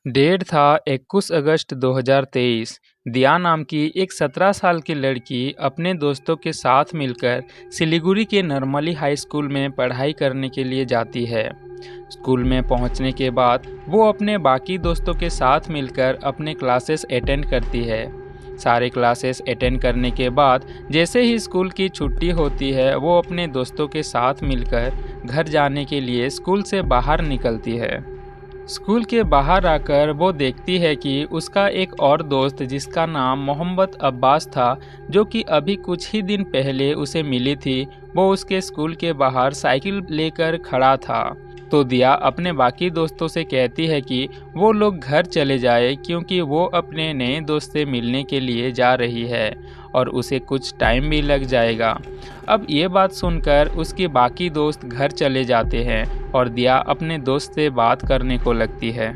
Date था 21 अगस्त 2023। दिया नाम की एक 17 साल की लड़की अपने दोस्तों के साथ मिलकर सिलीगुड़ी के नरमली हाई स्कूल में पढ़ाई करने के लिए जाती है। स्कूल में पहुंचने के बाद वो अपने बाकी दोस्तों के साथ मिलकर अपने क्लासेस अटेंड करती है। सारे क्लासेस अटेंड करने के बाद जैसे ही स्कूल की छुट्टी होती है वो अपने दोस्तों के साथ मिलकर घर जाने के लिए स्कूल से बाहर निकलती है। स्कूल के बाहर आकर वो देखती है कि उसका एक और दोस्त जिसका नाम मोहम्मद अब्बास था, जो कि अभी कुछ ही दिन पहले उसे मिली थी, वो उसके स्कूल के बाहर साइकिल लेकर खड़ा था। तो दिया अपने बाकी दोस्तों से कहती है कि वो लोग घर चले जाए क्योंकि वो अपने नए दोस्त से मिलने के लिए जा रही है और उसे कुछ टाइम भी लग जाएगा। अब ये बात सुनकर उसके बाकी दोस्त घर चले जाते हैं और दिया अपने दोस्त से बात करने को लगती है।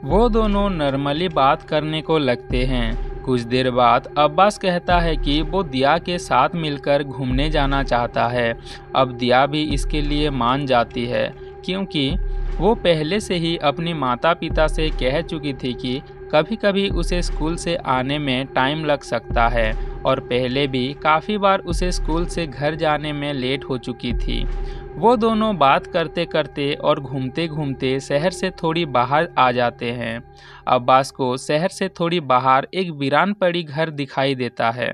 वो दोनों नॉर्मली बात करने को लगते हैं। कुछ देर बाद अब्बास कहता है कि वो दिया के साथ मिलकर घूमने जाना चाहता है। अब दिया भी इसके लिए मान जाती है क्योंकि वो पहले से ही अपनी माता पिता से कह चुकी थी कि कभी कभी उसे स्कूल से आने में टाइम लग सकता है और पहले भी काफ़ी बार उसे स्कूल से घर जाने में लेट हो चुकी थी। वो दोनों बात करते करते और घूमते घूमते शहर से थोड़ी बाहर आ जाते हैं। अब्बास को शहर से थोड़ी बाहर एक वीरान पड़ी घर दिखाई देता है।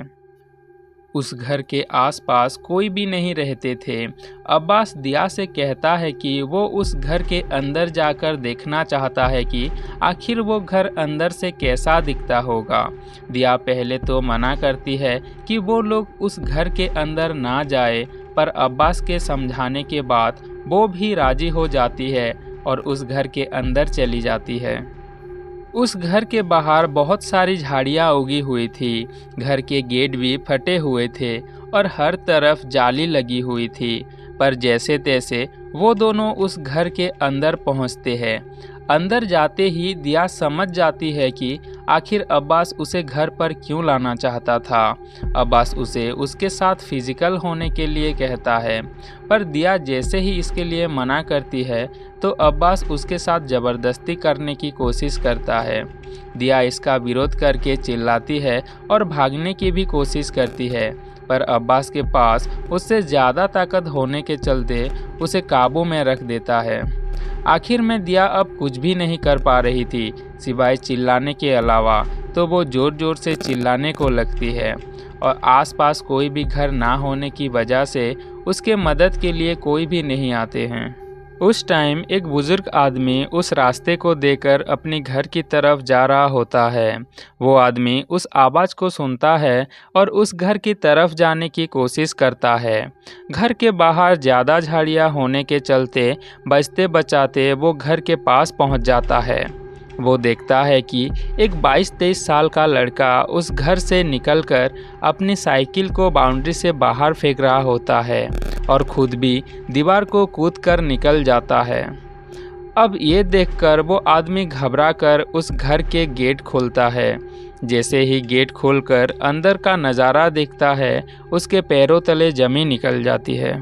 उस घर के आसपास कोई भी नहीं रहते थे। अब्बास दिया से कहता है कि वो उस घर के अंदर जाकर देखना चाहता है कि आखिर वो घर अंदर से कैसा दिखता होगा। दिया पहले तो मना करती है कि वो लोग उस घर के अंदर ना जाए, पर अब्बास के समझाने के बाद वो भी राजी हो जाती है और उस घर के अंदर चली जाती है। उस घर के बाहर बहुत सारी झाड़ियाँ उगी हुई थी। घर के गेट भी फटे हुए थे और हर तरफ जाली लगी हुई थी। पर जैसे तैसे वो दोनों उस घर के अंदर पहुंचते हैं। अंदर जाते ही दिया समझ जाती है कि आखिर अब्बास उसे घर पर क्यों लाना चाहता था। अब्बास उसे उसके साथ फिजिकल होने के लिए कहता है, पर दिया जैसे ही इसके लिए मना करती है तो अब्बास उसके साथ ज़बरदस्ती करने की कोशिश करता है। दिया इसका विरोध करके चिल्लाती है और भागने की भी कोशिश करती है, पर अब्बास के पास उससे ज़्यादा ताकत होने के चलते उसे काबू में रख देता है। आखिर में दिया अब कुछ भी नहीं कर पा रही थी सिवाय चिल्लाने के अलावा, तो वो ज़ोर ज़ोर से चिल्लाने को लगती है और आसपास कोई भी घर ना होने की वजह से उसके मदद के लिए कोई भी नहीं आते हैं। उस टाइम एक बुजुर्ग आदमी उस रास्ते को देखकर अपने घर की तरफ जा रहा होता है। वो आदमी उस आवाज़ को सुनता है और उस घर की तरफ जाने की कोशिश करता है। घर के बाहर ज़्यादा झाड़ियाँ होने के चलते बचते बचाते वो घर के पास पहुंच जाता है। वो देखता है कि एक 22-23 साल का लड़का उस घर से निकलकर अपनी साइकिल को बाउंड्री से बाहर फेंक रहा होता है और खुद भी दीवार को कूदकर निकल जाता है। अब ये देखकर वो आदमी घबराकर उस घर के गेट खोलता है। जैसे ही गेट खोलकर अंदर का नज़ारा देखता है, उसके पैरों तले ज़मीन निकल जाती है।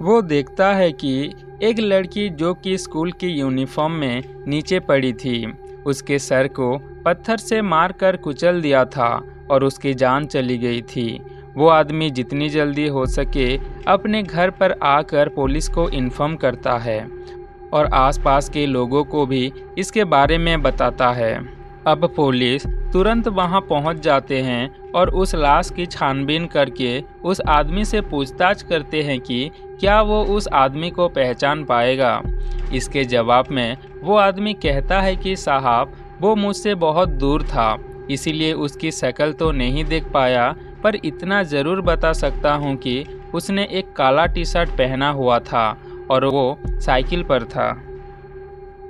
वो देखता है कि एक लड़की जो कि स्कूल की यूनिफॉर्म में नीचे पड़ी थी, उसके सर को पत्थर से मारकर कुचल दिया था और उसकी जान चली गई थी। वो आदमी जितनी जल्दी हो सके अपने घर पर आकर पुलिस को इन्फॉर्म करता है और आसपास के लोगों को भी इसके बारे में बताता है। अब पुलिस तुरंत वहां पहुंच जाते हैं और उस लाश की छानबीन करके उस आदमी से पूछताछ करते हैं कि क्या वो उस आदमी को पहचान पाएगा। इसके जवाब में वो आदमी कहता है कि साहब, वो मुझसे बहुत दूर था, इसीलिए उसकी शक्ल तो नहीं देख पाया, पर इतना ज़रूर बता सकता हूँ कि उसने एक काला टी शर्ट पहना हुआ था और वो साइकिल पर था।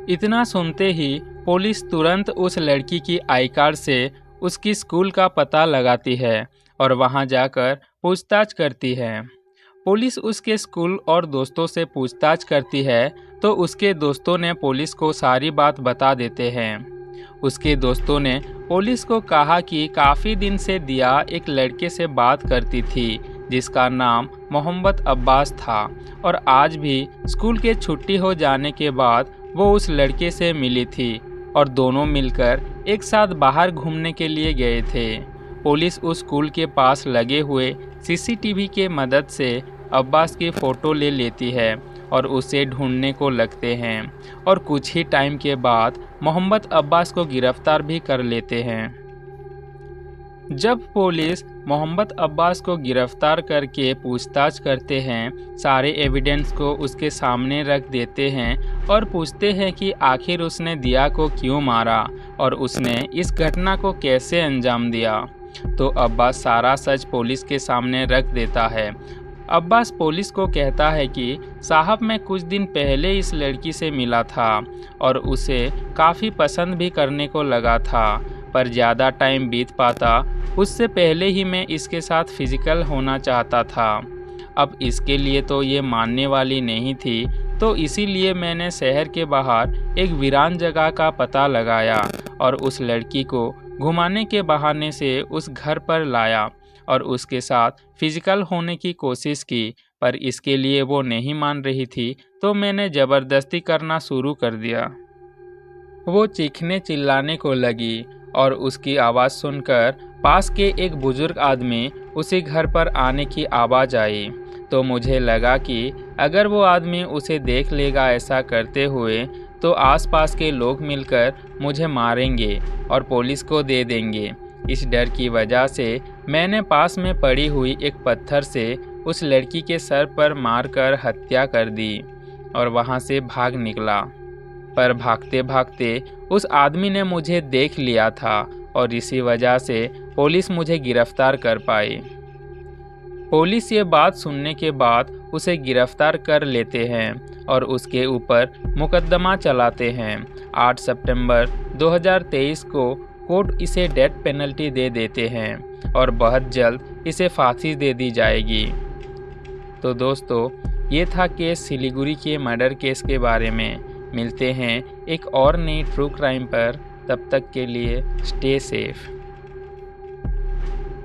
इतना सुनते ही पुलिस तुरंत उस लड़की की आई कार्ड से उसकी स्कूल का पता लगाती है और वहां जाकर पूछताछ करती है। पुलिस उसके स्कूल और दोस्तों से पूछताछ करती है तो उसके दोस्तों ने पुलिस को सारी बात बता देते हैं। उसके दोस्तों ने पुलिस को कहा कि काफ़ी दिन से दिया एक लड़के से बात करती थी जिसका नाम मोहम्मद अब्बास था और आज भी स्कूल के छुट्टी हो जाने के बाद वो उस लड़के से मिली थी। और दोनों मिलकर एक साथ बाहर घूमने के लिए गए थे। पुलिस उस स्कूल के पास लगे हुए सीसीटीवी के मदद से अब्बास की फ़ोटो ले लेती है और उसे ढूंढने को लगते हैं और कुछ ही टाइम के बाद मोहम्मद अब्बास को गिरफ्तार भी कर लेते हैं। जब पुलिस मोहम्मद अब्बास को गिरफ्तार करके पूछताछ करते हैं, सारे एविडेंस को उसके सामने रख देते हैं और पूछते हैं कि आखिर उसने दिया को क्यों मारा और उसने इस घटना को कैसे अंजाम दिया। तो अब्बास सारा सच पुलिस के सामने रख देता है। अब्बास पुलिस को कहता है कि साहब, मैं कुछ दिन पहले इस लड़की से मिला था और उसे काफ़ी पसंद भी करने को लगा था, पर ज़्यादा टाइम बीत पाता उससे पहले ही मैं इसके साथ फिजिकल होना चाहता था। अब इसके लिए तो ये मानने वाली नहीं थी, तो इसीलिए मैंने शहर के बाहर एक वीरान जगह का पता लगाया और उस लड़की को घुमाने के बहाने से उस घर पर लाया और उसके साथ फिजिकल होने की कोशिश की, पर इसके लिए वो नहीं मान रही थी, तो मैंने ज़बरदस्ती करना शुरू कर दिया। वो चीखने चिल्लाने को लगी और उसकी आवाज़ सुनकर पास के एक बुजुर्ग आदमी उसी घर पर आने की आवाज़ आई। तो मुझे लगा कि अगर वो आदमी उसे देख लेगा ऐसा करते हुए, तो आसपास के लोग मिलकर मुझे मारेंगे और पुलिस को दे देंगे। इस डर की वजह से मैंने पास में पड़ी हुई एक पत्थर से उस लड़की के सर पर मारकर हत्या कर दी और वहाँ से भाग निकला। पर भागते भागते उस आदमी ने मुझे देख लिया था और इसी वजह से पुलिस मुझे गिरफ्तार कर पाई। पुलिस ये बात सुनने के बाद उसे गिरफ्तार कर लेते हैं और उसके ऊपर मुकदमा चलाते हैं। 8 सितंबर 2023 को कोर्ट इसे डेथ पेनल्टी दे देते हैं और बहुत जल्द इसे फांसी दे दी जाएगी। तो दोस्तों, ये था केस सिलीगुड़ी के मर्डर केस के बारे में। मिलते हैं एक और नई ट्रू क्राइम पर, तब तक के लिए स्टे सेफ।